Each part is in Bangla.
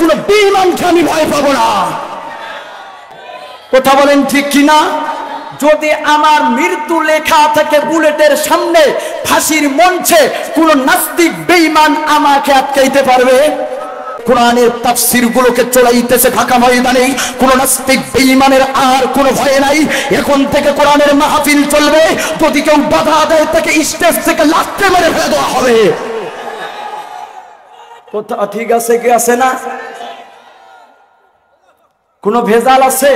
কোন বেঈমানকে আমি ভয় পাবো না। কথা বলেন ঠিক কিনা? যদি আমার মৃত্যু লেখা থাকে বুলেটের সামনে, ফাঁসির মঞ্চে, কোন নাস্তিক বেঈমান আমাকে আটকাইতে পারবে? কোরআনের তাফসীর গুলোকে চলাইতেছে ঢাকা ময়দানে, কোন নাস্তিক বেঈমানের আর কোনো ভয় নাই। এখন থেকে কোরআনের মাহফিল চলবে, যদি কেউ বাধা দেয় তাকে স্টেজ থেকে লাথি মেরে ফেলে দেওয়া হবে। কথা ঠিক আছে কি আছে না? কোনো ভেজাল আছে?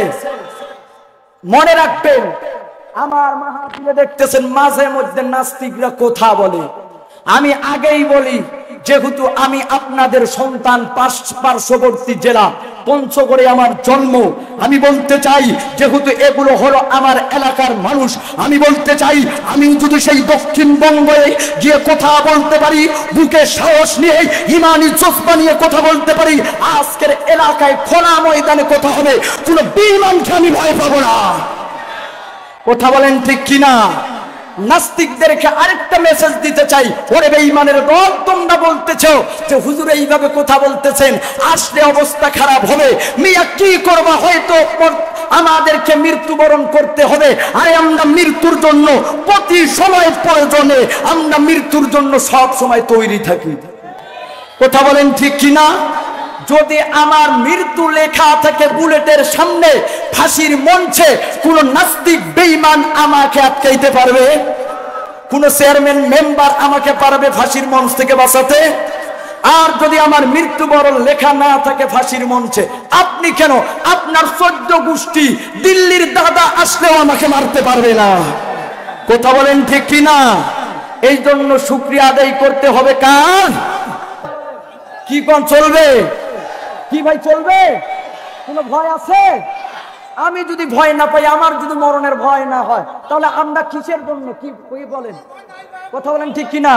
মনে রাখবেন, আমার মাহফিলে দেখতেছেন মাঝে মধ্যে নাস্তিকরা কথা বলে। আমি আগেই বলি, যেহেতু আমি আপনাদের সন্তান, পার্শ্ববর্তী জেলা পঞ্চগড়ে আমার জন্ম, আমি বলতে চাই, যেহেতু এগুলো হলো আমার এলাকার মানুষ, আমি বলতে চাই, আমি যদি সেই দক্ষিণবঙ্গে গিয়ে কথা বলতে পারি, বুকে সাহস নিয়ে ইমানি জজবা নিয়ে কথা বলতে পারি, আজকের এলাকায় খোলা ময়দানে কথা হবে, কোনো বেঈমানকে আমি ভয় পাবো না। কথা বলেন ঠিক কিনা? নাস্তিকদেরকে আরেকটা মেসেজ দিতে চাই, ওরে বেঈমানের দল, তোমরা বলতেছো যে হুজুর এইভাবে কথা বলতেছেন, আসলে অবস্থা খারাপ হবে, মিয়া কি করবা, হয়তো আমাদেরকে মৃত্যুবরণ করতে হবে। আরে আমরা মৃত্যুর জন্য প্রতি সময় প্রয়োজনে, আমরা মৃত্যুর জন্য সব সময় তৈরি থাকি। কথা বলেন ঠিক কিনা? যদি আমার মৃত্যু লেখা থাকে বুলেটের সামনে, ফাঁসির মঞ্চে, কোন নাস্তিক বেঈমান আমাকে আটকাইতে পারবে? কোন চেয়ারম্যান মেম্বার আমাকে পারবে ফাঁসির মঞ্চ থেকে বাঁচাতে? আর যদি আমার মৃত্যুবরণ লেখা না থাকে ফাঁসির মঞ্চে, আপনি কেন, আপনার 14 গোষ্ঠী দিল্লির দাদা আসলেও আমাকে মারতে পারবে না। কথা বলেন ঠিক কিনা? এই জন্য শুকরিয়া আদায় করতে হবে কার? কি কোন চলবে? কি ভাই চলবে? কোনো ভয় আছে? আমি যদি ভয় না পাই, আমার যদি মরণের ভয় না হয়, তাহলে আমরা কিসের জন্য কি বলেন? কথা বলেন ঠিক কিনা?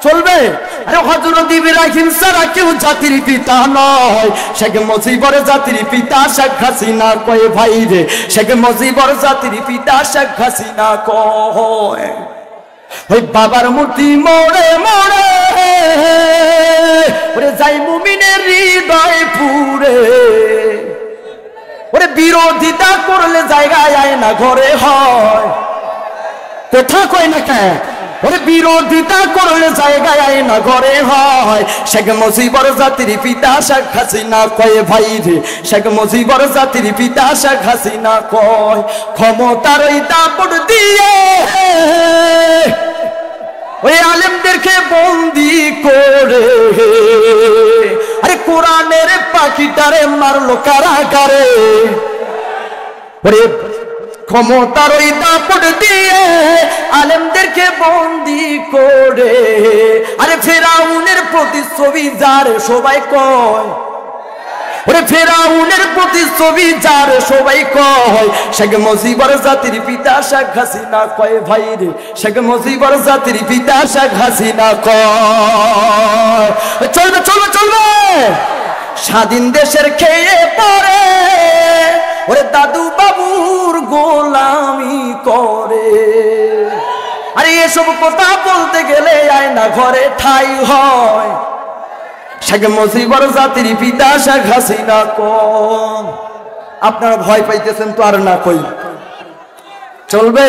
চলবে? আরে হযরত ইব্রাহিম ছাড়া কেউ জাতির পিতা নয়, শেখ মুজিবর জাতির পিতা শেখ হাসিনা কয় ভাই রে, শেখ মুজিবর জাতির পিতা শেখ হাসিনা কয়। ওই বাবার মূর্তি মোড়ে মোড়ে ওরে যাই মুমিনের হৃদয় পুরে, ওরে বিরোধিতা করলে জায়গায় আয় না ঘরে হয়। কথা কয় না কেন? ওরে বিরোধিতা করলে জায়গায় আয় না ঘরে হয়। শেখ মুজিবর জাতির পিতা শেখ হাসিনা কয় ভাই রে, শেখ মুজিবর জাতির পিতা শেখ হাসিনা কয়, ক্ষমতার ওই দাপট দিয়ে ওই আলেমদেরকে বন্দি করে, আরে কোরআনের পাখিটারে মারলো কারাগারে। ওরে ক্ষমতার ওই দাপট দিয়ে আলেমদেরকে বন্দি করে, আরে ফেরাউনের প্রতিচ্ছবি যার সবাই কয়, ওরে ফেরাউনের প্রতিচ্ছবি যার সবাই কয়, শেখ মুজিবর জাতির পিতা শেখ হাসিনা কয় ভাই রে, শেখ মুজিবর জাতির পিতা শেখ হাসিনা কয়। চলবে চলবে চলবে। স্বাধীন দেশের খেয়ে পড়ে ওরে দাদু বাবুর গোলামি করে, আরে এসব কথা বলতে গেলে আয় না ঘরে ঠাই হয়। শেখ মুজিবর জাতির পিতা শেখ হাসিনা কয়। আপনারা ভয় পাইতেছেন তো আর না কই? চলবে?